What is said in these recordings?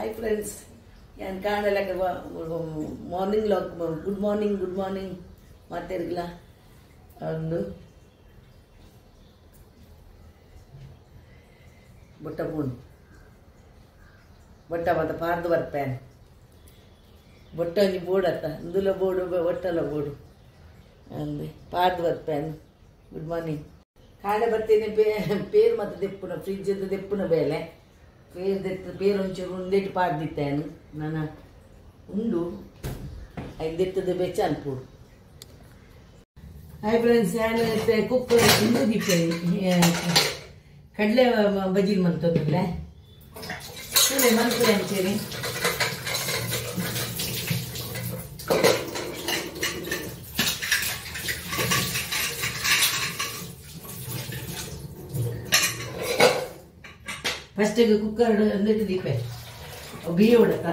हाय friends यान कांडला morning लॉक गुड मॉर्निंग माताडिगला अंदु बुट्ट पून बुट्ट मत पार्द वर्पेन बुट्ट नि बोर्ड अत्ता इंदुलो बोर्ड वट्टलो बोर्ड अंदे पार्द वर्पेन गुड मॉर्निंग कांडे बर्तेने पेर मत देप्पुन फ्रिज देप्पुन बेले पेर ಒಂಚೂರು ಉಂಡೆಟ್ ಪಾಡ್ದಿತ್ತೇನು ನಾನು ಉಂಡು ಐದೆತ್ತದ ಬೆಚ್ಚ ಅನ್ಪುಡು ಹಾಯ್ ಫ್ರೆಂಡ್ಸ್ ನಾನು ಕುಕ್ಕರ್ ಇಂದು ದಿಪ್ಪೆ ಕಡಲೆ ಬಜ್ಜಿ ಮಂತೊಂದಿಲ್ಲ ಸುಮ್ಮನೆ ಮಂತ್ರೆ ಅಂಚೇರಿ फस्ट कुकर दीपे बी उड़ता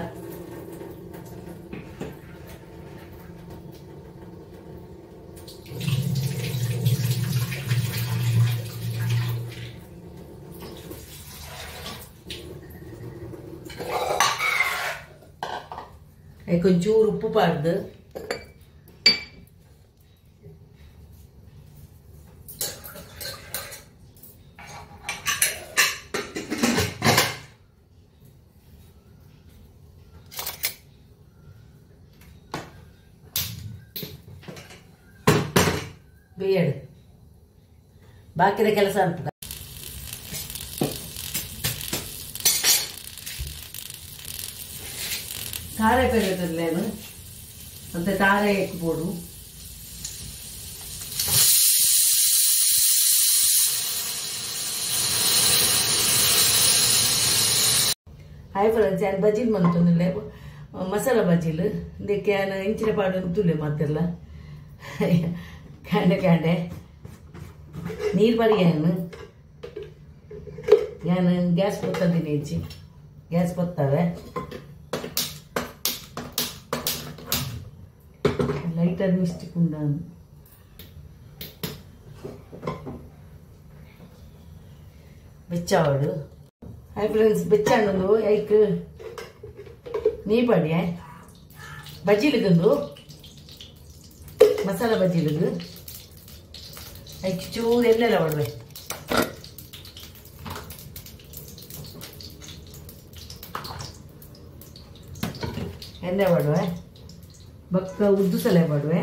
चूर उप्पु पार्द ಬೇಯಡು ಬಾಕಿದ ಕೆಲಸ ಅಂತ ತಾರೆ ಪೆರತಲ್ಲೇನು ಮತ್ತೆ ತಾರೆ ಎಕ್ಬೋದು ಹಾಯ್ ಫ್ರೆಂಡ್ಸ್ ಯಾರು ಬಜ್ಜಿಲ್ ಮಂತೊಂದಿಲ್ಲ ಮಸಾಲ ಬಜ್ಜಿಲ್ ಇದಕ್ಕೆ ಇಂಚಿನ ಪಾಡು ತುಲೆ ಮಾತೆಲ್ಲ ಕಾಂಡೆ ನೀರು ಬರಿಯಾನು ನಾನು ಗ್ಯಾಸ್ ಕೊತ್ತಂತೀನಿ ಹೆಚ್ಚಿ ಗ್ಯಾಸ್ ಕೊತ್ತವೆ ಲೈಟರ್ ಮಿಸ್ಟೇಕ್ ಉಂಡಾನು ಬೆಚ್ಚಾವಡು ಹಾಯ್ ಫ್ರೆಂಡ್ಸ್ ಬೆಚ್ಚಾಂಡು ಐಕ್ ನೀ ಪಡಿಯ ಬಜ್ಜಿಲಿಗಂದು ಮಸಾಲ ಬಜ್ಜಿಲಿಗು ಚೂರು ಎಣ್ಣೆಲ್ಲ ಹೊಡ್ವೆ ಎಣ್ಣೆ ಹೊಡ್ವೆ ಬಕ್ಕ ಉದ್ದು ಸಲ ಹೊಡ್ವೆ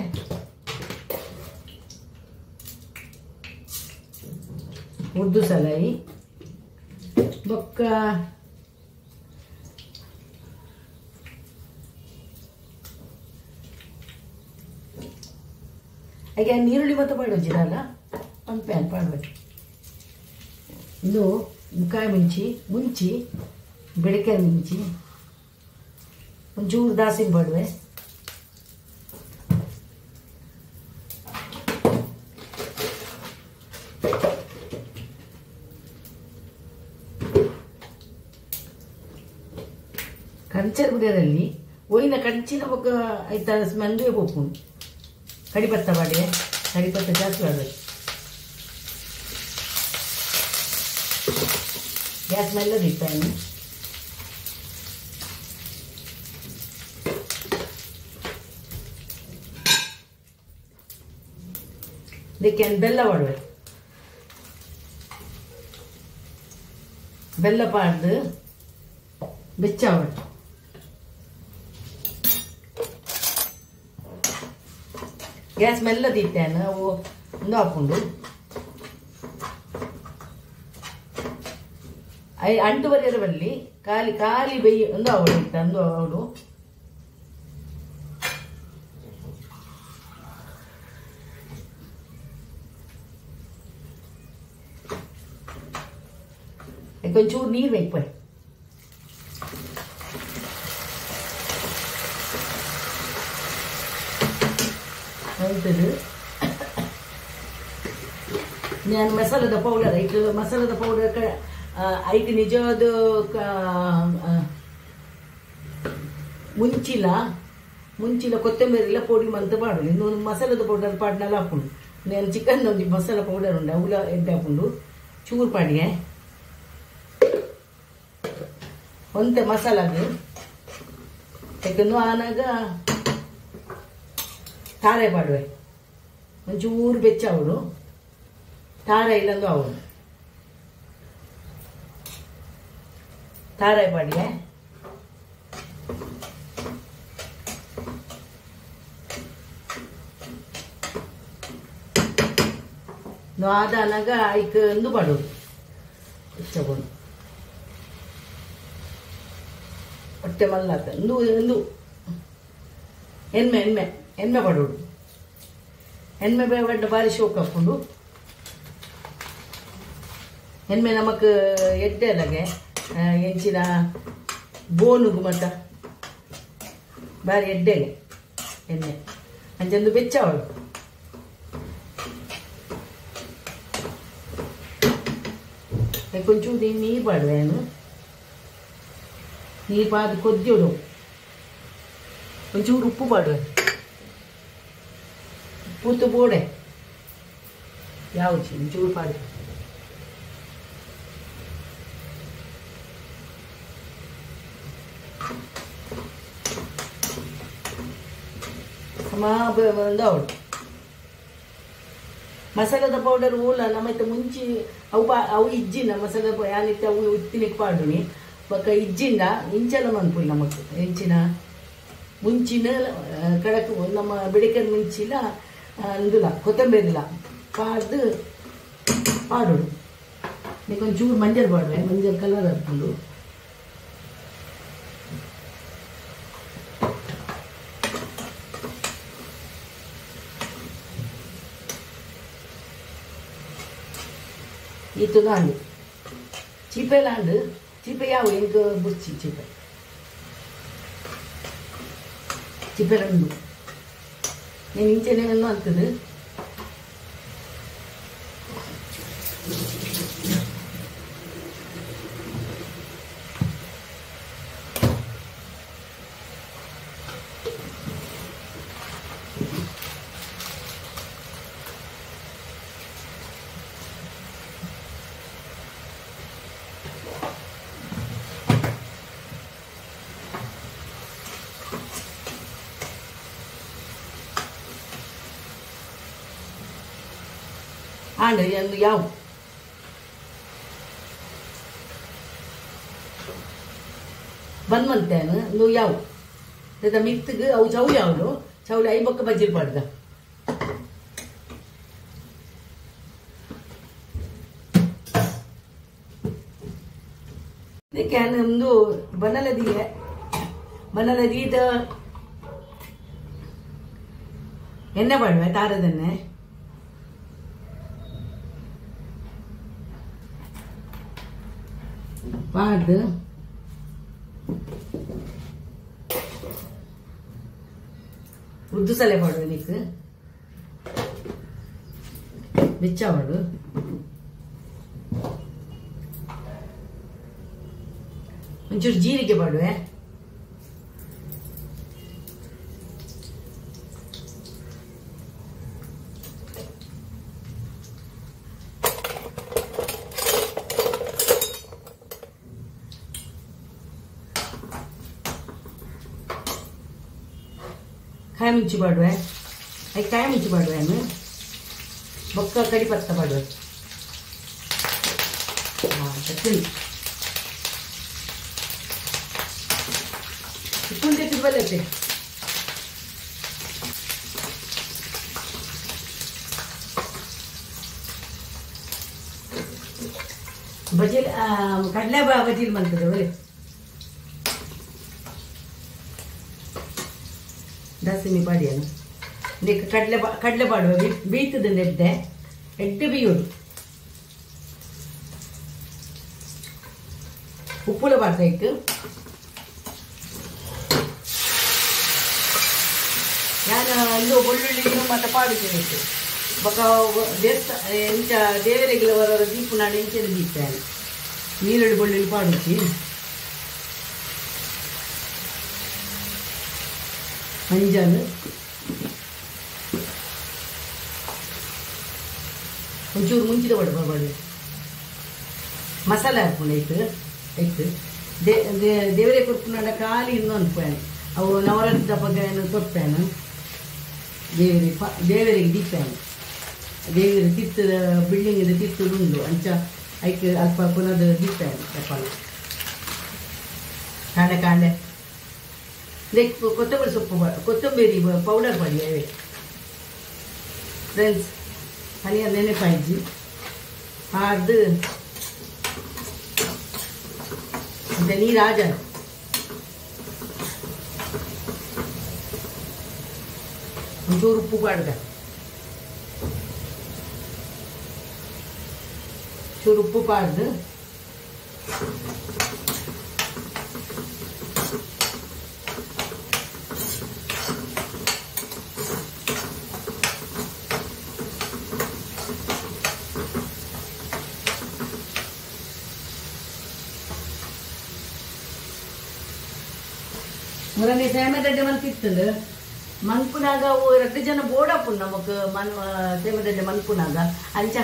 ಉದ್ದು ಸಲೈ ಬೊಕ್ಕ ಹಾಗೆ ನೀರುಳ್ಳಿ ಮತ್ತು ಮಾಡೋಜಿರಲ್ಲ ಒಂದು ಪ್ಯಾನ್ ಮಾಡಬೇಕು ಇದು ಮುಕ್ಕಾಯಿ ಮುಂಚಿ ಬೆಳಕಾಯಿ ಮುಂಚಿ ಒಂಚೂರು ದಾಸಿನ ಬಡವೆ ಕಂಚರ ಬಿಡರಲ್ಲಿ ಒಯ್ನ ಕಂಚಿನ ಬೊಕ್ಕ ಆಯ್ತಾ ಸ್ಮೆಲ್ಗೆ ಬೋಪುಂಡು ಕಡಿಪತ್ತ ಬಾಡಿಗೆ ಕಡಿಪತ್ತ ಜಾಸ್ತಿ ಮಾಡಬೇಕು ಗ್ಯಾಸ್ ಮೇಲೆ ಇಟ್ಟಾನು ಇದಕ್ಕೆ ಬೆಲ್ಲ ಮಾಡಬೇಕು ಬೆಲ್ಲ ಪಾಡ್ದು ಬೆಚ್ಚ ಮಾಡಬೇಕು ಗ್ಯಾಸ್ ಮೆಲ್ಲದಿಟ್ಟೇನು ಅವು ಒಂದು ಹಾಕೊಂಡು ಅಂಟುವರೆಯರ ಬಲ್ಲಿ ಖಾಲಿ ಬೇಯಿ ಒಂದು ಅವಳು ಇಟ್ಟ ಒಂದು ಅವಳು ಒಂಚೂರು ನೀರು ಬೇಯ್ಪ ಅಂತದ್ದು ನಾನು ಮಸಾಲದ ಪೌಡರ್ ಐಟು ಮಸಾಲದ ಪೌಡರ್ ಐಟು ನಿಜವಾದ ಮುಂಚಿಲ ಕೊತ್ತಂಬರಿ ಪೊಡಿ ಮಂತ ಪಾಡು ಇನ್ನೊಂದು ಮಸಾಲದ ಪೌಡರ್ ಪಾಡ್ನೆಲ್ಲ ಹಾಕೊಂಡು ನಾನು ಚಿಕನ್ ಒಂದು ಮಸಾಲ ಪೌಡರ್ ಉಂಡೆ ಅವಳ ಎಡ್ಡೆ ಹಾಕೊಂಡು ಚೂರು ಪಾಡಿಗೆ ಒಂತೆ ಮಸಾಲಾಗ ಆನಾಗ ತಾರೆ ಪಾಡುವೆ ಒಂಚೂರು ಬೆಚ್ಚ ಅವಳು ತಾರೆ ಇಲ್ಲಂದು ಅವಳು ತಾರೆ ಪಾಡಿಗೆ ಆದನಾಗ ಐಕ್ ಒಂದು ಪಾಡೋದು ಇಷ್ಟಕೊಂಡು ಹೊಟ್ಟೆ ಮಲ್ಲಾತ ಒಂದು ಎಣ್ಣೆ ಪಡೋಡು ಎಣ್ಣೆ ಬೇಡ ಬಾರಿ ಶೋಕ್ ಹಾಕೊಂಡು ಎಣ್ಣೆ ನಮಕ್ ಎಡ್ಡೆ ಅಲ್ಲಗೆ ಎಂಚಿನ ಬೋನುಗು ಮತ್ತ ಬಾರಿ ಎಡ್ಡೆಗೆ ಎಣ್ಣೆ ಅಂಚಂದು ಬೆಚ್ಚವಳು ಕೊಂಚೂರು ನೀರು ಪಾಡುವೆನು ನೀರು ಪಾದು ಕೊದ್ದಿಡು ಒಂಚೂರು ಉಪ್ಪು ಪಾಡುವೆ ಉಪ್ಪು ಬೋಡೆ ಯಾವುದು ಒಂಚೂರು ಪಾಡು ಒಂದು ಅವಳು ಮಸಾಲದ ಪೌಡರ್ ಊಲ ನಮ್ಮತ್ತೆ ಮುಂಚೆ ಅವು ಇಜ್ಜಿನ ಮಸಾಲ ಯಾನಿತ್ತೆ ಅವು ಉತ್ತಿನಿಗೆ ಪಾಡುನಿ ಬೊಕ್ಕ ಇಜ್ಜಿಂದ ಇಂಚಲ ಮನ್ಪುಲ್ ನಮಕ್ ಇಂಚಿನ ಮುಂಚಿನ ಕಡಕ್ ನಮ್ಮ ಬೆಳಿಗ್ಗೆ ಮುಂಚಿಲ ಅಂದುಲ ಕೊತ್ತಂಬರಿಲ ಪಾಡ್ದು ಪಾಡೋಡು ನೀಕೊಂಚೂರು ಮಂಜಲ್ ಪಾಡುವೆ ಮಂಜಲ್ ಕಲರ್ ಹಾಕೊಂಡು itu landu, cipe landu, cipe ya yang ke buci cipe, cipe landu, ini cina yang nanti tu, ada yang yau ban manten nu yau teta mit ge au chau yau lo chau lai bak bajil padda dekan ndu banaladi da enna padve taradenne ಪಾಡ್ದು ಉದ್ದು ಸಲೆ ಪಾಡು Nick ಬೆಚ್ಚ ಮಾಡು ಒಂಚೂರು ಜೀರಿಗೆ ಪಾಡುವೆ ಕಾಯಿ ಮುಂಚಿ ಪಾಡುವೆ ಅದಕ್ಕೆ ಕಾಯಿ ಮುಂಚಿ ಪಾಡುವೆ ಬೊಕ್ಕ ಕಡಿ ಪತ್ತ ಪಾಡುವೆ ಚಟ್ನಿ ಚಿಕ್ಕುಂಡೆ ತಿರುವಲ್ಲೈತೆ ಬಜೀಲ್ ಕಡಲೆ ಬಜೀಲ್ ಬಂತದೆ ಒಳ್ಳೆ ದಾಸಿನಿ ಪಾಡಿಯನು ಇದಕ್ಕೆ ಕಡಲೆ ಪಾಡುವ ಬೇಯ್ತದಂದು ಎಡ್ಡೆ ಬೇಯೋದು ಉಪ್ಪುಳ ಪಾಡ್ಬೇಕು ನಾನು ಒಂದು ಬೆಳ್ಳುಳ್ಳಿ ಮತ್ತೆ ಪಾಡುತ್ತೇನೆ ಬೊಕ್ಕ ದೇವಸ್ಥಾನ ಎಂಚ ದೇವರಿಗೆಲ್ಲ ಹೊರ ದೀಪ ನಾಡು ಎಂಚೆಲ್ಲ ದೀಪಾನೆ ನೀರುಳ್ಳಿ ಬೆಳ್ಳುಳ್ಳಿ ಪಾಡುತ್ತಿ ಮಂಜಾಲು ಒಂಚೂರು ಮುಂಚಿದ ಬಡಬಾರ್ದು ಮಸಾಲೆ ಹಾಕೊಂಡು ಐತು ದೇವರೇ ಕೊರ್ಪುನಾಡ ಖಾಲಿ ಇನ್ನೊಂದು ಪ್ಯಾನ್ ಅವು ನವರತ್ನ ಪಗ್ಗಯನ್ನು ತೊಟ್ಪ್ಯಾನು ದೇವರಿಗೆ ದೀಪ್ಯಾನು ದೇವರ ತಿತ್ತದ ಬಿಲ್ಡಿಂಗ್ ತಿತ್ತುಂಡು ಅಂಚ ಐಕೆ ಅಲ್ಪ ಪುನದ ದೀಪ್ಯಾನು ತಪ್ಪಲ್ಲ ಕಾಂಡೆ ಕಾಂಡೆ ಕೊತ್ತಂಬರಿ ಸೊಪ್ಪು ಕೊತ್ತಂಬರಿ ಪೌಡರ್ ಪಡಿ ಅವೇ ಫ್ರೆಂಡ್ಸ್ ಹನಿಯ ನೆನೆಪಾಯ್ಜಿ ಅದು ಅಂತ ನೀರು ಆಜ ಒಂಚೂರು ಉಪ್ಪು ಪಾಡ್ದ ಚೂರು ಉಪ್ಪು ಪಾಡ್ದು ಮುರನೇ ಸೇಮದಡ್ಡೆ ಮಲ್ತಿತ್ತಂದು ಮನ್ಪುನಾಗ ಅವು 2 ಜನ ಬೋಡಪ್ಪು ನಮಕ್ ಸೇಮದಡ್ಡೆ ಮನ್ಪುನಾಗ ಅಂಚ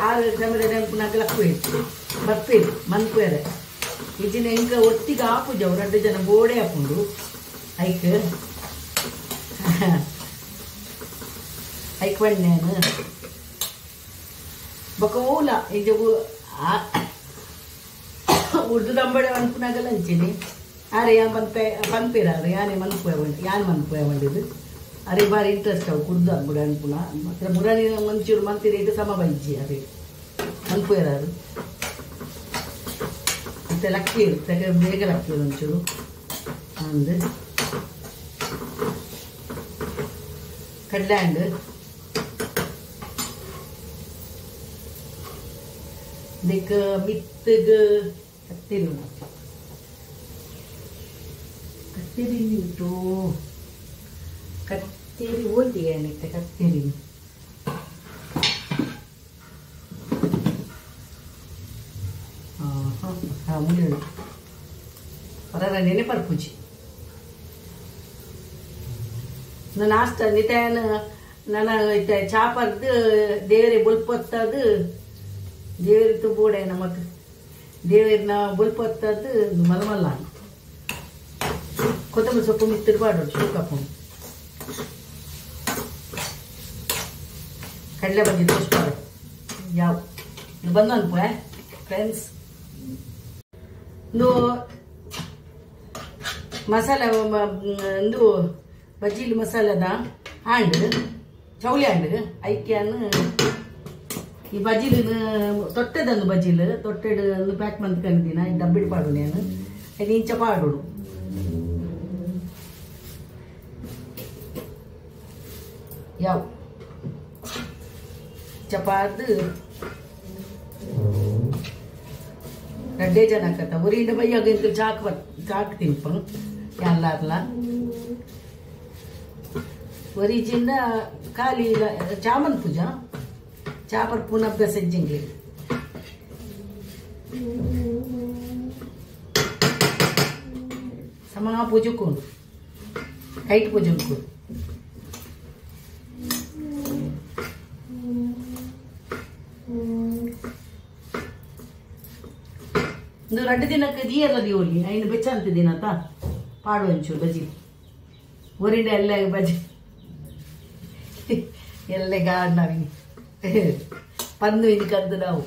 ಆರು ಸೇಮದಡ್ಡೆ ಮನ್ಪುನಾಗ ಲಕ್ಕು ಇತ್ತು ಬರ್ಪೇರು ಮನ್ಪೇರೆ ಇಜಿನ ಹೆಂಗ ಒಟ್ಟಿಗೆ ಆಪುಜ ಅವು 2 ಜನ ಬೋಡೆ ಹಾಕೊಂಡು ಐಕ್ ಬಣ್ಣೇನು ಬೊಕ್ಕ ಊಲ ಈಗ ಉರ್ದು ದಂಬಡೆ ಮನ್ಪುನಾಗಲ್ಲ ಅಂಚಿನಿ ಅರೆ ಪನ್ಪೇರಾರು ಯಾನೇ ಯಾನ್ ಮನ್ಪೋಯ ಬಂದಿದ್ದು ಅರೆ ಬಾರಿ ಇಂಟ್ರೆಸ್ಟ್ ಅವು ಕುರ್ದು ಅಂಬುಡ ಅನ್ಪುನ ಮಾತ್ರ ಮುರಾನಿ ಮಂಚೂರು ಮಂತಿರ ಇದು ಸಮ ಬಜ್ಜಿ ಅರೆ ಮನ್ಪೋಯರಾರು ಮತ್ತೆ ಲಕ್ಕಿ ಇರುತ್ತೆ ಬೇಗ ಲಕ್ಕಿ ಒಂಚೂರು ಅಂದು ಕಡ್ಲ್ಯಾಂಡ್ ಇದಕ್ಕೆ ಮಿತ್ತಗ ಕತ್ತೇರಿ ಉಂಟು ಕತ್ತೇರಿ ಓದಿ ಏನೈತೆ ಕತ್ತೇರಿ ಮುಳ್ಳು ಹೊರ ನೆನಪರ್ಪುಜಿ ನಾನು ಆಸ್ತ ನಿತಾಯನ ನನ್ನ ಚಾಪರ್ದು ದೇವರೇ ಬುಲ್ಪೊತ್ತದು ದೇವರಿತ್ತು ಬೋಡೆ ನಮಕ್ ದೇವರನ್ನ ಬುಲ್ಪೊತ್ತದು ಮಲಮಲ್ಲ ಕೊತ್ತಂಬರಿ ಸೊಪ್ಪು ಮಿತ್ತಿರ್ಬಾರ್ದು ಶೂಕಪ್ಪು ಕಡಲೆ ಬಜ್ಜಿ ತೋರಿಸ್ತಾರೆ ಯಾವ ಬಂದು ಅನ್ಪ ಫ್ರೆಂಡ್ಸ್ ಮಸಾಲ ಒಂದು ಬಜ್ಜಿಲಿ ಮಸಾಲದ ಹ್ಯಾಂಡ್ ಚೌಳಿ ಹ್ಯಾಂಡ್ ಐಕ್ಯಾನು ಈ ಬಜ್ಜಿಲು ತೊಟ್ಟೆದಂದು ಬಜ್ಜಿಲು ತೊಟ್ಟೆಡು ಒಂದು ಪ್ಯಾಕ್ ಮಂತ್ ಕಂಡಿದ್ದೀನ ಈ ಡಬ್ಬಿಡ್ ಪಾಡು ನಾನು ಅದು ಇಂಚ ಪಾಡೋಡು ಯಾವ ಚಪಾದು 2 ಜನ ಕತ್ತ ಉರಿಂಡ ಬೈಯಾಗ ಇಂಕ ಚಾಕ್ ತಿನ್ಪ ಎಲ್ಲ ಒರಿಜಿಂದ ಖಾಲಿ ಚಾಮನ್ ಪೂಜಾ ಚಾಪರ್ ಪುನಃ ಅಭ್ಯಾಸ ಇಜ್ಜಂಗೆ ಸಮ ಪೂಜಕ್ಕೋಡು ಕೈಟ್ ಪೂಜಕ್ಕೋಡು ಒಂದು 2 ದಿನಕ್ಕೆ ದಿಯಲ್ಲ ದಿಯೋಲಿ ಐನು ಬೆಚ್ಚ ಅಂತಿದ್ದೀನ ಆತ ಪಾಡು ಹಂಚು ಬಜ್ಜಿ ಊರಿನ ಎಲ್ಲ ಬಜ್ಜಿ ಎಲ್ಲ ಗಾಡ್ ನಾವಿನಿ ಪಂದು ಇನ್ ಕದ್ದು ನಾವು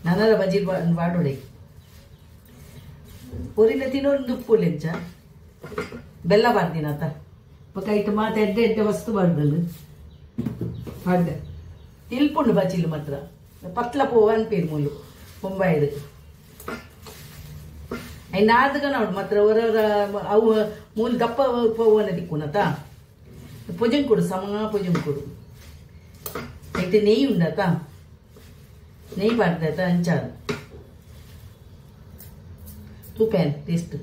ನನ್ನರ ಬಜ್ಜಿ ಬಾಡೋಡೆ ಊರಿನ ತಿನ್ನೋದು ಉಪ್ಪು ಲೆಂಚ ಬೆಲ್ಲ ಬಾರ್ದಿನ ಆತ ಕೈಟ್ ಮಾತು ಎಡ್ಡೆ ವಸ್ತು ಬಾರ್ದಲ್ಲ ಬಾಡ್ದ ತಿಲ್ಪುಂಡು ಬಜ್ಜಿಲು ಮಾತ್ರ ಪತ್ಲ ಪೋವ ಅನ್ಪೇರು ಮೂಲು ಮುಂಬೈಡು ಐ ನಾರ್ದಗ ನೋಡು ಮಾತ್ರ ಹೊರ ಅವು ಮೂಲು ದಪ್ಪ ಪೋವನ ದಿಕ್ಕುನತ ಪೊಜಂಕೊಡು ಸಮ ಪೊಜಂಕೊಡು ಐತೆ ನೆಯ್ಯಿ ಉಂಡತ ನೆಯ್ಯಿ ಬಾರ್ದಾಯ್ತ ಅಂಚಾರು ತೂಪೇನ್ ಟೇಸ್ಟ್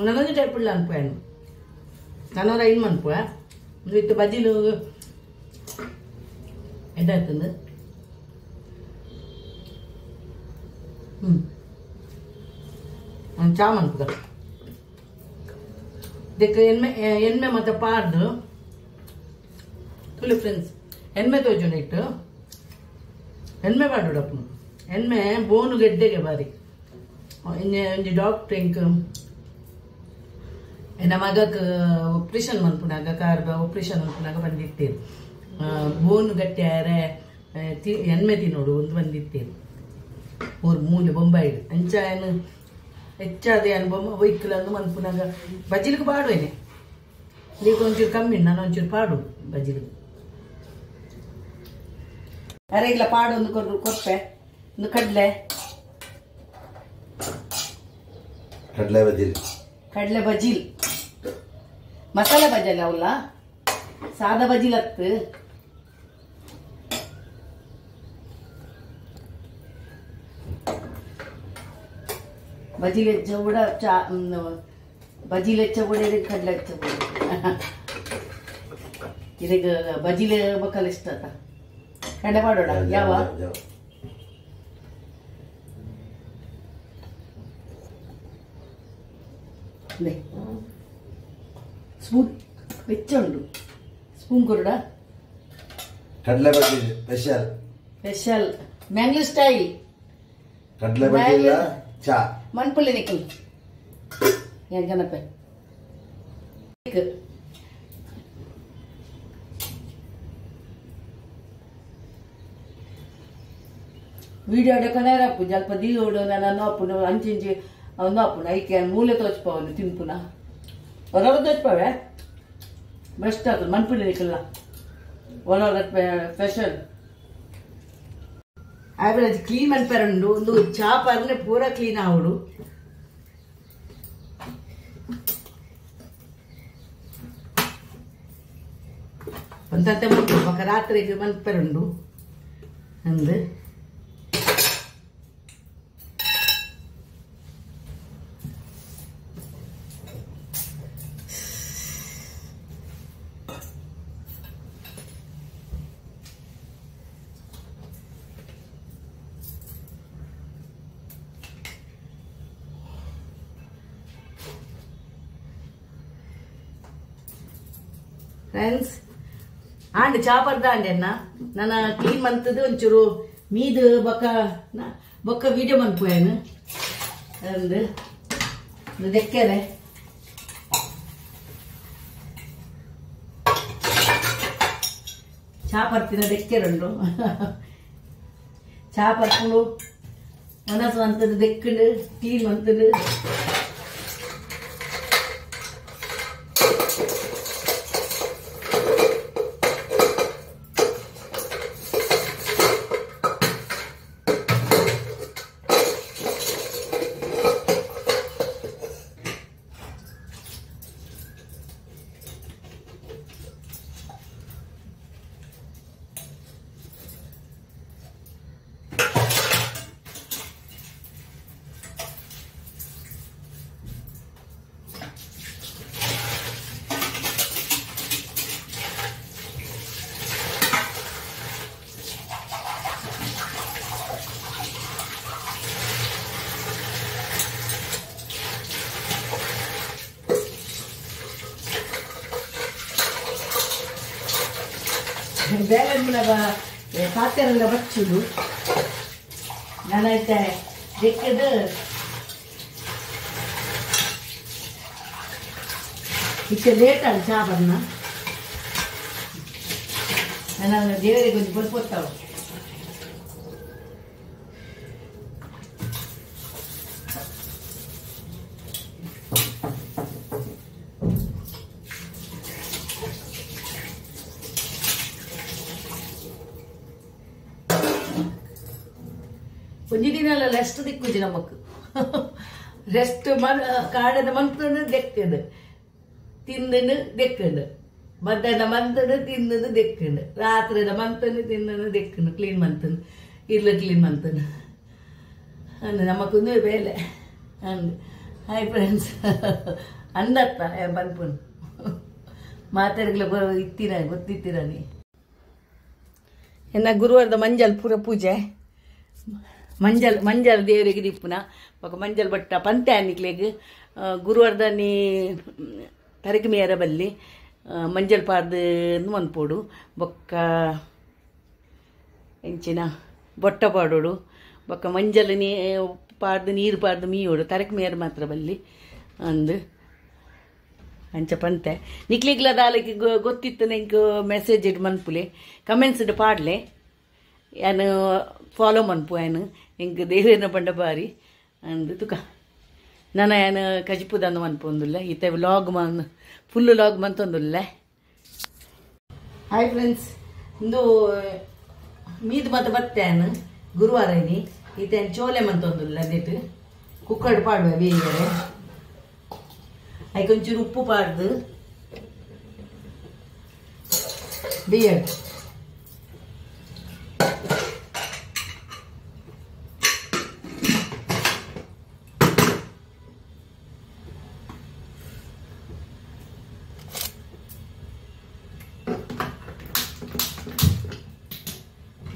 ನನಗೆ ಟೈಪ್ ಇಲ್ಲ ಅನ್ಪೇನು ನಾನೂರ 5 ಅನ್ಪ ವಿತ್ ಬಜ್ಜಿಲು ಎಡ್ಡಾಯ್ತಂದು ಚಾಮ್ ಅನ್ಪದ ಇದಕ್ಕೆ ಎಣ್ಣೆ ಮತ್ತೆ ಪಾಡ್ದು ತುಳಿ ಫ್ರೆಂಡ್ಸ್ ಎಣ್ಣೆ ತೋಜುಂಡು ಇಟ್ಟು ಎಣ್ಣೆ ಪಾಡುಡಪ್ಪು ಎಣ್ಣೆ ಬೋನು ಗೆಡ್ಡೆಗೆ ಬಾರಿ ಒಂಜಿ ಡಾಕ್ಟರ್ ಇಂಕ್ ಎನ್ನ ಮಗಕ್ಕೆ ಆಪ್ರೇಷನ್ ಮನ್ಪುನಾಗ ಕಾರ್ದ ಆಪ್ರೇಷನ್ ಮನ್ಪುನಾಗ ಬಂದಿತ್ತೇರು ಬೋನು ಗಟ್ಟಿ ಆರೆ ಎಣ್ಣೆ ತಿನ್ನೋಡು ಒಂದು ಬಂದಿತ್ತೇರು ಮೂರು ಮೂಲೆ ಬೊಂಬಾಯಿಡು ಅಂಚ ಏನು ಹೆಚ್ಚಾದ ಏನು ಬೊಮ್ಮ ವೈಕಲನ್ನು ಮನ್ಪುನಾಗ ಬಜಿಲಿಗೆ ಪಾಡುವೇನೆ ಈಗ ಒಂಚೂರು ಕಮ್ಮಿ ನಾನು ಒಂಚೂರು ಪಾಡು ಬಜಿಲಿಗೆ ಅರೆ ಇಲ್ಲ ಪಾಡು ಒಂದು ಕೊಪ್ಪೆ ಒಂದು ಕಡಲೆ ಕಡಲೆ ಬಜಿಲ್ ಮಸಾಲೆ ಬಜಲ್ ಅವಲ್ಲ ಸಾದಾ ಬಜಿಲ್ ಹತ್ತು ಬಜಿಲ್ ಹೆಚ್ಚ ಕೂಡ ಬಜಿಲ್ ಹೆಚ್ಚ ಕೂಡ ಕಡಲೆ ಹೆಚ್ಚ ಕೂಡ ಇದೀಗ ಬಜಿಲ್ ಬಕ್ಕಲ್ ಇಷ್ಟ ಆತ ಕಡಲೆ ಮಾಡೋಣ ಯಾವ ಸ್ಪೂನ್ ವೆಚ್ಚ ಉಂಟು ಸ್ಪೂನ್ ಕೊರಡ ಕಡಲೆ ಬಜ್ಜಿ ಸ್ಪೆಷಲ್ ಸ್ಪೆಷಲ್ ಮ್ಯಾಂಗ್ಳೂರ್ ಸ್ಟೈಲ್ ಕಡಲೆ ಬಜ್ಜಿ ಚಾ ಮನ್ಪುಳ್ಳಿ ನಿಕ್ಕಲ್ ಗಣಪ ವಿಡಿಯೋ ಕೊನೆರಪ್ಪು ಸ್ವಲ್ಪ ದೀವೋಡು ನಾನು ಅಪ್ಪು ಅಂಚಿಂಚಿ ಅವನು ಅಪ್ಪುನ ಐಕೆ ಮೂಲೆ ತೋಚ್ಪವನು ತಿನ್ಪುನ ಹೊರಗೆ ತೋಚ್ಪವೆ ಬೆಸ್ಟ್ ಆಗ್ತದೆ ಮನ್ಪುಳ್ಳಿ ನಿಕ್ಕಲ್ಲ ಒಳಗೆ ಸ್ಪೆಷಲ್ ಆವರೇಜ್ ಕ್ಲೀನ್ ಮನ್ಪೆರಂಡು ಒಂದು ಚಾಪರ್ನೆ ಪೂರ ಕ್ಲೀನ್ ಆವಡು ಒಂದಂತೆ ಮನ್ಪು ಪಕ್ಕ ರಾತ್ರಿಗೆ ಮನ್ಪೆರಂಡು ಅಂದು ಫ್ರೆಂಡ್ಸ್ ಆಂಡ್ ಚಾಪರ್ದ ಅಂಡೆನ್ನ ನಾನು ಕ್ಲೀನ್ ಮಂತದ್ದು ಒಂಚೂರು ಮೀದು ಬೊಕ್ಕ ವಿಡಿಯೋ ಮನ್ಪೋಯನು ಅಂದು ದೆಕ್ಕರೆ ಚಾಪರ್ತಿನ ದೆಕ್ಕೆರುಂಡು ಚಾಪರ್ಪುಳು ಮನಸ್ಸು ಅಂತದ್ದು ದೆಕ್ಕಂಡು ಕ್ಲೀನ್ ಮಂತದ್ದು ಬೇಳೆಲ್ಲ ಪಾತ್ರೆಲ್ಲ ಬಚ್ಚುದು ನಾನೈತೆ ಬೆಕ್ಕದು ಇಷ್ಟ ಲೇಟ್ ಆಗ ಚಾಪರ್ನ ನಾನು ದೇವರಿಗೆ ಒಂದು ಬರ್ಕೊತಾವ ಕುಂಜಿದಿನೆಲ್ಲ ರೆಸ್ಟ್ ದಿಕ್ಕುಜಿ ನಮಕ್ ರೆಸ್ಟ್ ಕಾಡದ ಮಂತನು ದೆಕ್ಕದು ತಿಂದನು ದೆಕ್ಕದು ಮಧ್ಯಾಹ್ನ ಮಂತನು ತಿಂದನು ದೆಕ್ಕಂಡು ರಾತ್ರಿದ ಮಂತನು ತಿಂದನು ದೆಕ್ಕನು ಕ್ಲೀನ್ ಮಂತನು ಇಲ್ಲ ಕ್ಲೀನ್ ಮಂತನು ಅಂದು ನಮಕೊಂದು ಬೇಲೆ ಅಂದು ಹಾಯ್ ಫ್ರೆಂಡ್ಸ್ ಅಂದತ್ತ ಬಂದ್ಪುನು ಮಾತಾಡ್ಗಳ ಇತ್ತೀರ ಗೊತ್ತಿತ್ತೀರ ನೀ ಇನ್ನು ಗುರುವಾರದ ಮಂಜಲ್ ಪೂರ ಪೂಜೆ ಮಂಜಲ್ ದೇವರಿಗೆ ದಿಪ್ಪುನ ఒక ಮಂಜಲ್ ಬಟ್ಟ ಪಂತೆ ಅನ್ನಿಕ್ಲೆಗ್ ಗುರುವಾರದ ನೀ ತರಕ ಮೇರ ಬಲ್ಲಿ ಮಂಜಲ್ ಪಾರ್ದು ಮನ್ಪೋಡು ಬೊಕ್ಕ ಎಂಚಿನ ಬೊಟ್ಟ ಪಾಡೋಡು ಬೊಕ್ಕ ಮಂಜಲ್ ಪಾರ್ದು ನೀರು ಪಾರ್ದು ಮೀಯೋಡು ತರಕ ಮೇರ ಮಾತ್ರ ಬಲ್ಲಿ ಅಂದು ಅಂಚ ಪಂತೆ ನಿಕ್ಲಿಗ್ಲ ದಾಲಕ್ಕೆ ಗೊತ್ತಿತ್ತು ನಂಗೆ ಮೆಸೇಜ್ ಇಡು ಮನ್ಪುಲೆ ಕಮೆಂಟ್ಸ್ ಇಡು ಪಾಡ್ಲೆ ಏನು ಫಾಲೋ ಮನ್ಪು ಏನು ಹೆಂಗೆ ದೇವೇನ ಪಂಡ ಬಾರಿ ಅಂದು ತುಕ ನಾನು ಏನು ಕಜಿಪುದನ್ನು ಮನ್ಪೊಂದುಲ್ಲ ಈತ ವ್ಲಾಗ್ ಫುಲ್ಲು ಲಾಗ್ ಮಂತೊಂದುಲ್ಲ. ಹಾಯ್ ಫ್ರೆಂಡ್ಸ್, ಇಂದು ಮೀದು ಮತ್ತೆ ಬತ್ತೇನು ಗುರುವಾರ ಇನಿ ಈತೇನು ಚೋಲೆ ಮಂತೊಂದುಲ್ಲ ಅದಿಟ್ಟು ಕುಕ್ಕಡ್ ಪಾಡುವೆ ಬೇರೆ ಅದಕ್ಕೊಂಚೂರು ಉಪ್ಪು ಪಾಡ್ದು ಬೇಯಡ್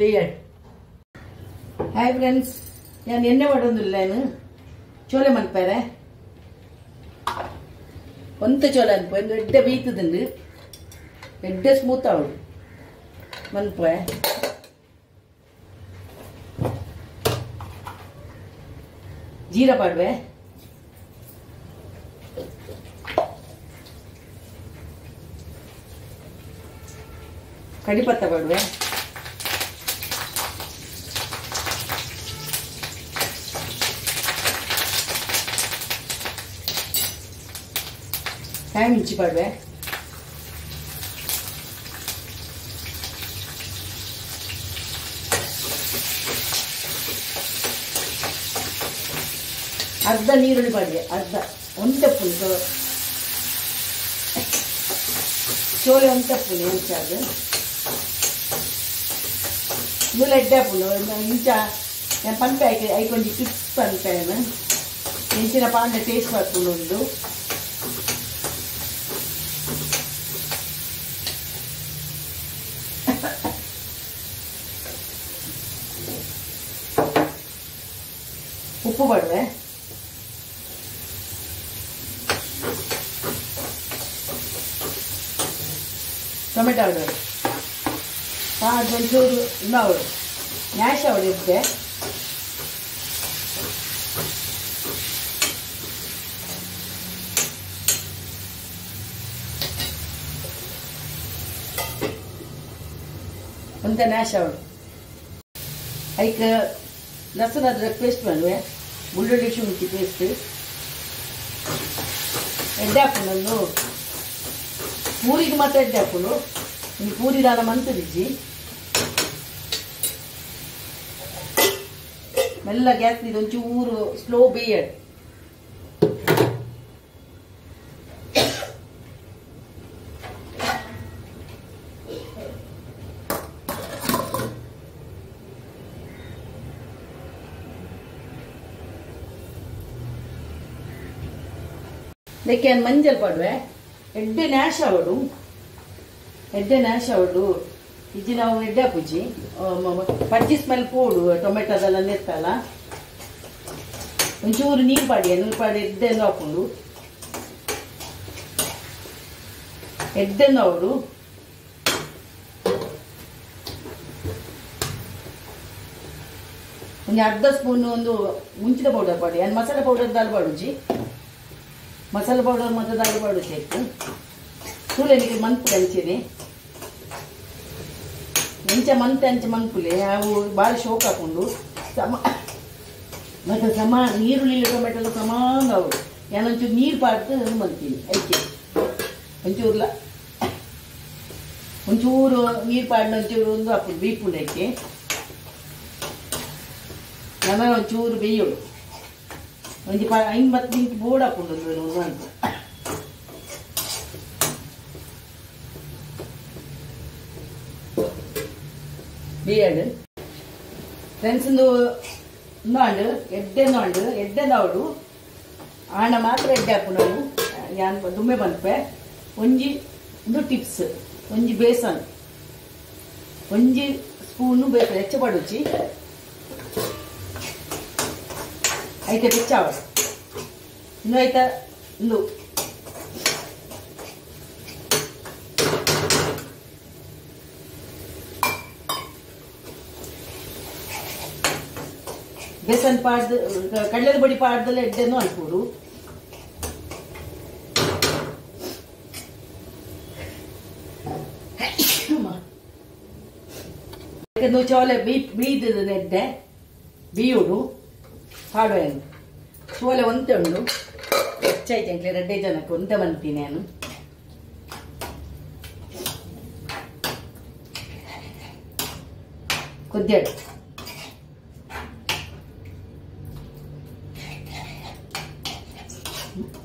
ಬೇಯಡ್. ಹಾಯ್ ಫ್ರೆಂಡ್ಸ್, ನಾನು ಎಣ್ಣೆ ಮಾಡೋದಿಲ್ಲ, ಏನು ಚೋಲೆ ಮನ್ಪಾರೆ ಒಂತ ಚೋಲ ಅನ್ಪ ಎಡ್ಡೆ ಬೀತದಂಡು ಎಡ್ಡೆ ಸ್ಮೂತ್ ಅವಳು ಮನ್ಪ ಜೀರ ಪಾಡ್ವೆ ಕಡಿಪತ್ತ ಪಾಡ್ವೆ ಕಾಯಿ ಮಿಂಚಿ ಪಾಡ್ವೆ ಅರ್ಧ ನೀರುಳ್ಳಿ ಪಾಡ್ವೆ ಅರ್ಧ ಒಂಟಪ್ಪು ಚೋಲೆ ಒಂಟಪ್ಪುನೆ ಇಂಚಾದು ಮೂಲ ಎಡ್ಡಪ್ಪುನು ಇಂಚ ಪಂಪೆ ಐಕೊಂಜಿ ಟಿಪ್ಸ್ ಪಂಪೆನು ಇಂಚಿನ ಪಾಂಡ ಟೇಸ್ಟ್ ಬರ್ಪುನು ಒಂದು ಉಪ್ಪು ಪಾಡ್ವೆ ಟೊಮೆಟೊ ಅವಡು ಒಂಚೂರು ಇನ್ನೂ ಅವಡು ನ್ಯಾಶ್ ಅವಡು ಇದ್ದೆ ಒಂದ ನ್ಯಾಶ್ ಅವಡು ಅದಕ್ಕೆ ಲಸಣ ಅದ್ರಕ್ಕೆ ಪೇಸ್ಟ್ ಮಾಡುವೆ ಬೆಳ್ಳುಳ್ಳಿ ಶುಂಠಿ ಪೇಸ್ಟ್ ಎಡ್ಡೆ ಹಾಕೊಂಡು ಪೂರಿಗೆ ಮಾತ್ರ ಎಡ್ಡೆ ಹಾಕೊಂಡು ಈ ಪೂರಿ ದಾಲ ಮಂತದಿಜ್ಜಿ ಮೆಲ್ಲ ಗ್ಯಾಸ್ ಇದು ಒಂಚೂರು ಸ್ಲೋ ಬೇಯಡ್ ಅದಕ್ಕೆ ಮಂಜಲ್ ಪಾಡ್ವೆ ಎಡ್ಡೆ ನ್ಯಾಶ್ ಅವಡು ಇಜ್ಜಿ ನಾವು ಎಡ್ಡೆ ಪೂಜಿ ಪಜ್ಜಿ ಸ್ಮೆಲ್ ಪೋಡು ಟೊಮೆಟೊದೆಲ್ಲ ನೆತ್ತಲ್ಲ ಒಂಚೂರು ನೀರು ಪಾಡಿ ಎಡ್ಡೆನ್ನು ಹಾಕೊಂಡು ಎಡ್ಡೆನ್ನು ಅವಡು ಒಂದು ಅರ್ಧ ಸ್ಪೂನ್ ಒಂದು ಮುಂಚಿನ ಪೌಡರ್ ಪಾಡಿ ಏನು ಮಸಾಲೆ ಪೌಡರ್ ದಾಲ್ ಪಾಡುಜಿ ಮಸಾಲೆ ಪೌಡರ್ ಮತ್ತು ದಾಲ್ ಪಾಡು ಸೇಕು ಸೂಳೆನಿಗೆ ಮನ್ಪು ಹಂಚಿರಿ ಎಂಚ ಮಂತ್ ಅಂಚ ಮನ್ಪುಲೆ ಅವು ಭಾಳ ಶೋಕ್ ಹಾಕೊಂಡು ಮತ್ತು ನೀರುಳ್ಳಿ ಟೊಮೆಟೊ ಸಮಾನ ಅವು ಏನೊಂಚೂರು ನೀರು ಪಾಡ್ದು ಮಂತೀನಿ ಅದಕ್ಕೆ ಒಂಚೂರು ನೀರು ಪಾಡಿನ ಒಂಚೂರು ಒಂದು ಹಾಕೊಂಡು ಬೀಪುಂಡಕ್ಕೆ ನಾನು ಒಂಚೂರು ಬೇಯೋಳು ಒಂದು 50 ನಿಮಿಷ ಬೋರ್ಡ್ ಹಾಕೊಂಡು ಅಂತ ಬೇಯಡು ಫ್ರೆಂಡ್ಸ್ ನಾಂಡು ಎಡ್ಡೆಂದು ಆಣ ಮಾತ್ರ ಎಡ್ಡೆ ಹಾಕು ನಾವು ಯಾನ್ ದುಮ್ಮೆ ಬಂದ್ಪೆ ಒಂಜಿ ಒಂದು ಟಿಪ್ಸ್ ಒಂಜಿ ಬೇಸನ್ ಒಂಜಿ ಸ್ಪೂನು ಬೇಸನ್ ಹೆಚ್ಚು ಪಡುಚಿ ಐತೆ ಬೆಚ್ಚಾವ ಇನ್ನು ಆಯ್ತಾ ಒಂದು ಬೇಸನ್ ಪಾಡ್ದು ಕಡಲೆದ ಬಡಿ ಪಾಡ್ದಲ್ಲ ಎಡ್ಡೆನೂ ಹಾಕ್ಬೋದು. ಚೋಲೆ ಬೀದ ನೆಡ್ಡೆ ಬೀಯುಡು ಪಾಡುವೆನು ಚೋಲೆ ಒಂತೆ ಉಂಡು ಹೆಚ್ಚಾಯ್ತು ಅಂಕ್ಲೆ 2 ಜನಕ್ಕೆ ಒಂತೆ ಬಂತೀನಿ ನಾನು. ಕೊದ್ಯಾಡು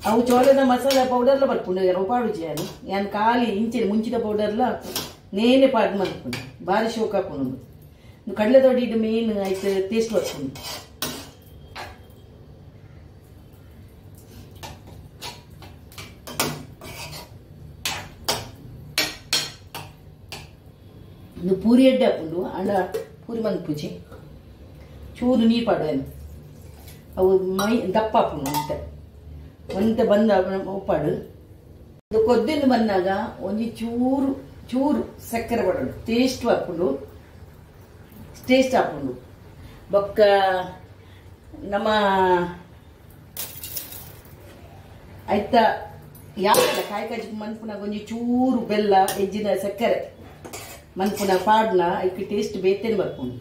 ಅವು ಚೋಳದ ಮಸಾಲೆ ಪೌಡರ್ಲ ಬರ್ಪುಂಡು ಎರಡು ಪಾಡುಜಿ ನಾನು ಖಾಲಿ ಇಂಚಿನ ಮುಂಚಿದ ಪೌಡರ್ಲ ನೇನೆ ಪಾಡು ಮಾಡ್ಕೊಂಡು ಭಾರಿ ಶೋಕ ಹಾಕೊಂಡು ಕಡಲೆ ದೊಡ್ಡ ಮೇನ್ ಆಯ್ತು ಟೇಸ್ಟ್ ಬರ್ಕೊಂಡು. ಇನ್ನು ಪೂರಿ ಎಡ್ಡೆ ಹಾಕೊಂಡು ಅಂಡ ಪೂರಿ ಮಂದ್ ಪೂಜಿ ಚೂರು ನೀರು ಪಾಡುವೇನು ಅವು ಮೈ ದಪ್ಪ ಹಾಕೊಂಡು ಒಂತೆ ಬಂದ ಉಪ್ಪಾಡು ಅದು ಕೊದ್ದಿಂದ ಬಂದಾಗ ಒಂದು ಚೂರು ಚೂರು ಸಕ್ಕರೆ ಪಡೋದು ಟೇಸ್ಟ್ ಹಾಕೊಂಡು ಬೊಕ್ಕ ನಮ್ಮ ಆಯ್ತ ಯಾವಲ್ಲ ಕಾಯಿ ಕಜ್ಜಿ ಮನ್ಪುನಾಗ ಒಂಜಿ ಚೂರು ಬೆಲ್ಲ ಹೆಜ್ಜಿನ ಸಕ್ಕರೆ ಮನ್ಪುನ ಪಾಡ್ನ ಐಕ್ಕೆ ಟೇಸ್ಟ್ ಬೇತೇನೆ ಬರ್ಕೊಂಡು.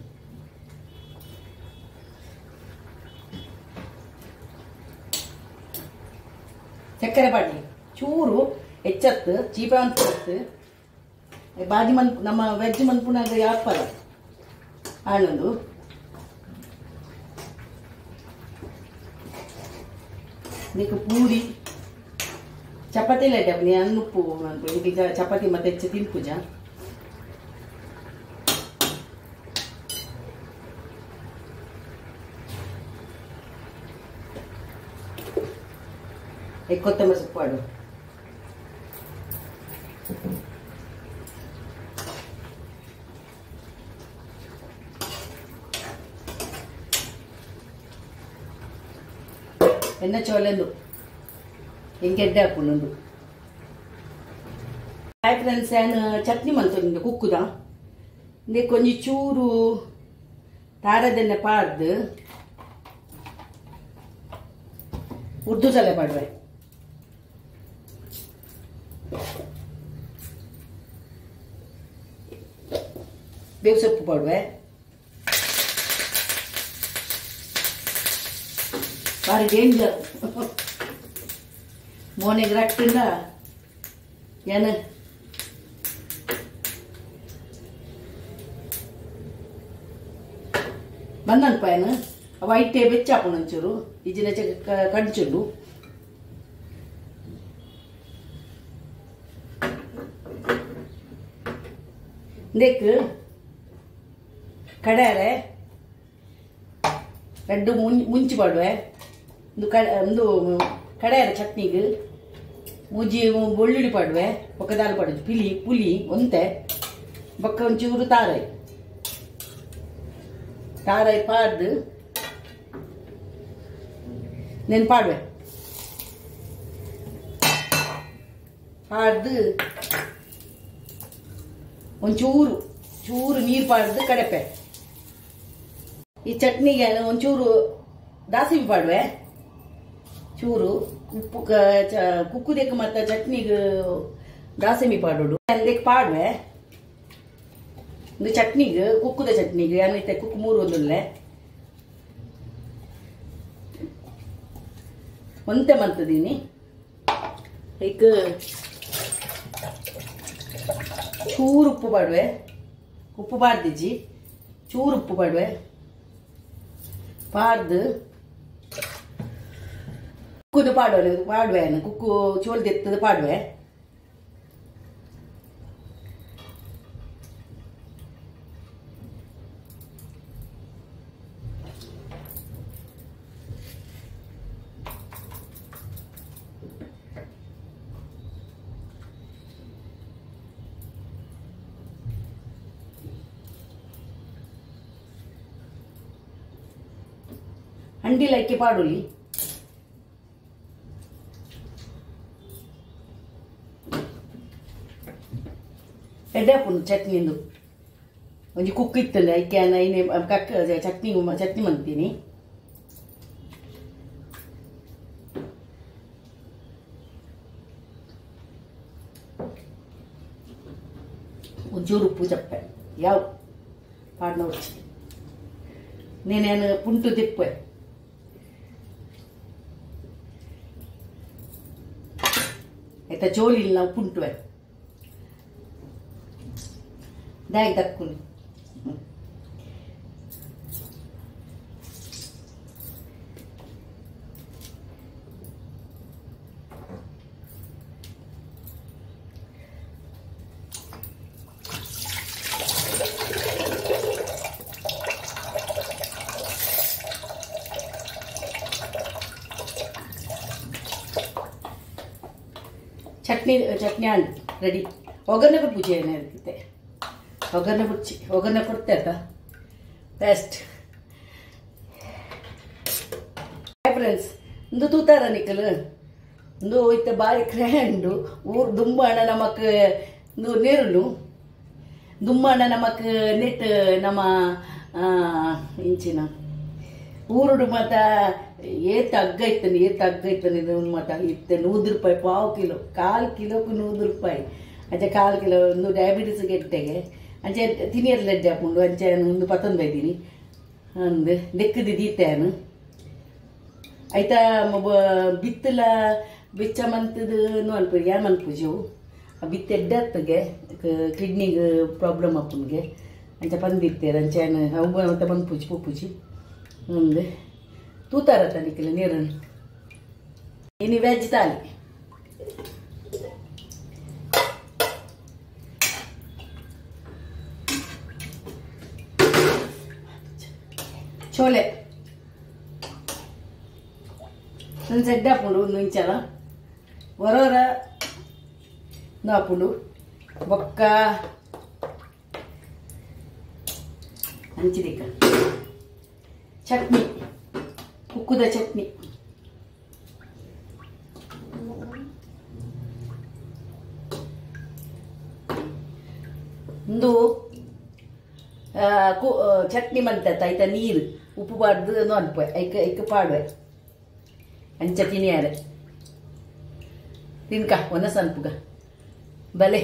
ಸಕ್ಕರೆ ಪಾಡ್ಲಿ ಚೂರು ಹೆಚ್ಚತ್ತು ಚೀಪ ಅನ್ಸುತ್ತೆ ಬಾಜಿ ಮನ್ ನಮ್ಮ ವೆಜ್ ಮನ್ಪುನಾಗ ಯಾಪರ ಆನಂದು ನೀಕು ಪೂರಿ ಚಪಾತಿ ಲೈಟ್ ನೀ ಅನ್ನುಪ್ಪು ಈಗ ಚಪಾತಿ ಮತ್ತೆ ಹೆಚ್ಚು ತಿನ್ಪುಜ ಕೊತ್ತಂಬರಿ ಸೊಪ್ಪು ಆಡು ಎಣ್ಣೆ ಚೋಲೆಂದು ಎಂಗೆಡ್ಡೆ ಹಾಕೊಂಡು ಹಾಯ್ ಫ್ರೆಂಡ್ಸ್ ನಾನು ಚಟ್ನಿ ಮಂತು ಕುಕ್ಕುದ ಇಂದೇ ಕೊಂಚ ಚೂರು ತಾರದೆಣ್ಣೆ ಪಾಡ್ದು ಉರ್ದು ಸಲೆ ಪಾಡುವೆ ಬೇವು ಸೊಪ್ಪು ಪಾಡುವೆ ಭಾರಿ ಡೇಂಜರ್ ಮೋನಿಗೆ ರಟ್ಟಿಲ್ಲ ಏನು ಬಂದನ್ಪ ಏನು ಅವ ಐಟೆ ಬೆಚ್ಚ ಹಾಕೊಂಡು ಒಂಚೂರು ಇಜಿನ ಕಡ್ಚುಂಡು ನೆಕ್ ಕಡಾರೆ ಎರಡು ಮುಂಚಿ ಪಾಡುವೆ ಒಂದು ಕಡಾರೆ ಚಟ್ನಿಗೆ ಮುಜಿ ಬೆಳ್ಳುಳ್ಳಿ ಪಾಡುವೆ ಒಕ್ಕದಾಲು ಪಾಡುದು ಪುಲಿ ಒಂತೆ ಬೊಕ್ಕ ಒಂಚೂರು ತಾರಾಯಿ ಪಾಡ್ದು ನೆನ್ ಪಾಡುವೆ ಪಾಡ್ದು ಒಂಚೂರು ಚೂರು ನೀರು ಪಾಡ್ದು ಕಡಪೆ ಈ ಚಟ್ನಿಗೆ ಒಂಚೂರು ದಾಸಿಮಿ ಪಾಡುವೆ ಚೂರು ಉಪ್ಪು ಕುಕ್ಕುದಕ್ಕೆ ಮತ್ತು ಚಟ್ನಿಗೆ ದಾಸಿಮಿ ಪಾಡೋಡು ಅದಕ್ಕೆ ಪಾಡುವೆ ಒಂದು ಚಟ್ನಿಗೆ ಕುಕ್ಕುದ ಚಟ್ನಿಗೆ ಏನೈತೆ ಕುಕ್ಕು 3 ಒಂದೊಳ್ಳೆ ಒಂತೆ ಮಂತದೀನಿ ಈಗ ಚೂರು ಉಪ್ಪು ಪಾಡುವೆ ಉಪ್ಪು ಪಾಡ್ದಿಜ್ಜಿ ಚೂರು ಉಪ್ಪು ಪಾಡುವೆ ಪಾಡ್ದು ಕುಕ್ಕುದು ಪಾಡುವೆ ಕುಕ್ಕು ಚೋಲ್ದು ಎತ್ತದು ಪಾಡುವೆ ಅಂಡಿಲ ಅಕ್ಕಿ ಪಾಡುಲಿ ಎಡ್ಡೆ ಹಾಕೊಂಡು ಚಟ್ನಿಂದು ಒಂಜಿ ಕುಕ್ ಇತ್ತಲ್ಲ ಅಕ್ಕಿ ಐನೆ ಕಕ್ಕ ಚಟ್ನಿ ಮಂತೀನಿ ಒಂಚೂರು ಉಪ್ಪು ಚಪ್ಪೆ ಯಾವ ಪಾಡ್ನ ಉಚ್ಚಿ ನೀನೇನು ಪುಂಟು ತಿಪ್ಪೆ ಆಯ್ತಾ ಜೋಲಿ ಇಲ್ಲ ನಾವು ಪುಂಟುವೆ ದಾಯಿ ತಕ್ಕುನಿ ಚಟ್ನಿ ಹಣ್ಣು ರೆಡಿ ಒಗ್ಗರಣೆ ಕೊಟ್ಟು ಪೂಜೆ ಏನಿರುತ್ತೆ ಒಗ್ಗರಣೆ ಕೊಡ್ತೆ ಆಯ್ತಾ ಬೆಸ್ಟ್ ಫ್ರೆಂಡ್ಸ್ ಒಂದು ತೂತಾರ ನಿಕ್ಕಲು ಒಂದು ಇತ್ತ ಬಾರಿ ಗ್ರ್ಯಾಂಡು ಊರು ದುಂಬಾಣ ನಮಕ್ ಒಂದು ನೇರುಲು ದುಂಬಾಣ ನಮಕ್ ನೆಟ್ ನಮ್ಮ ಇಂಚಿನ ಊರುಡು ಮತ್ತ ಏತ್ ಅಗ್ಗ ಇತ್ತನೆ ಇದು ಮತ್ತ ಇತ್ತೆ 100 ರೂಪಾಯಿ ಪಾವು ಕಿಲೋ 1/4 ಕಿಲೋಕ್ಕೆ 100 ರೂಪಾಯಿ ಅಂಚೆ 1/4 ಕಿಲೋ ಒಂದು ಡಯಾಬಿಟಿಸ್ ಗೆಟ್ಟೆಗೆ ಅಂಚೆ ತಿನಿಯರ್ ಲೆಡ್ಡೆ ಹಾಕೊಂಡು ಅಂಚೆ ಒಂದು 11 ಬೈದೀನಿ ಒಂದು ಲೆಕ್ಕದಿ ದೀತೇನು ಆಯ್ತಾ ಬಿತ್ತಲ ಬಿಚ್ಚ ಮಂತದು ಅನ್ಪು ಯಾರು ಮನ್ ಪೂಜೆವು ಬಿತ್ತು ಎಡ್ಡತ್ತಿಗೆ ಕಿಡ್ನಿಗೆ ಪ್ರಾಬ್ಲಮ್ ಅಪ್ಪನಿಗೆ ಅಂಚೆ ಬಂದಿರ್ತೇವೆ ಅಂಚೆ ಅವು ಮತ್ತೆ ಬಂದು ಪೂಜಿ ಒಂದು ತೂತಾರ ತನಿಖಿಲ್ಲ ನೀರನ್ನು ಇನ್ನು ವೆಜ್ ತಾಲಿ ಚೋಲೆ ಒಂದು ಸೆಡ್ ಹಾಕೊಂಡು ಒಂದು ಇಂಚಲ ಹೊರವರ ಹಾಕೊಂಡು ಬೊಕ್ಕ ಹಂಚಿದಿಕ್ಕ ಚಟ್ನಿ ಉಕ್ಕುದ ಚಟ್ನಿ ಒಂದು ಚಟ್ನಿ ಮಂತತ್ತ ಆಯ್ತಾ ನೀರು ಉಪ್ಪು ಪಾಡ್ದು ಅನ್ಪ ಐಕ ಪಾಡುವೆ ಅಂಚ ತಿನಿಯಾರೆ ತಿನ್ಕ ಒಂದ ಸನ್ಪುಗ ಬಲೆ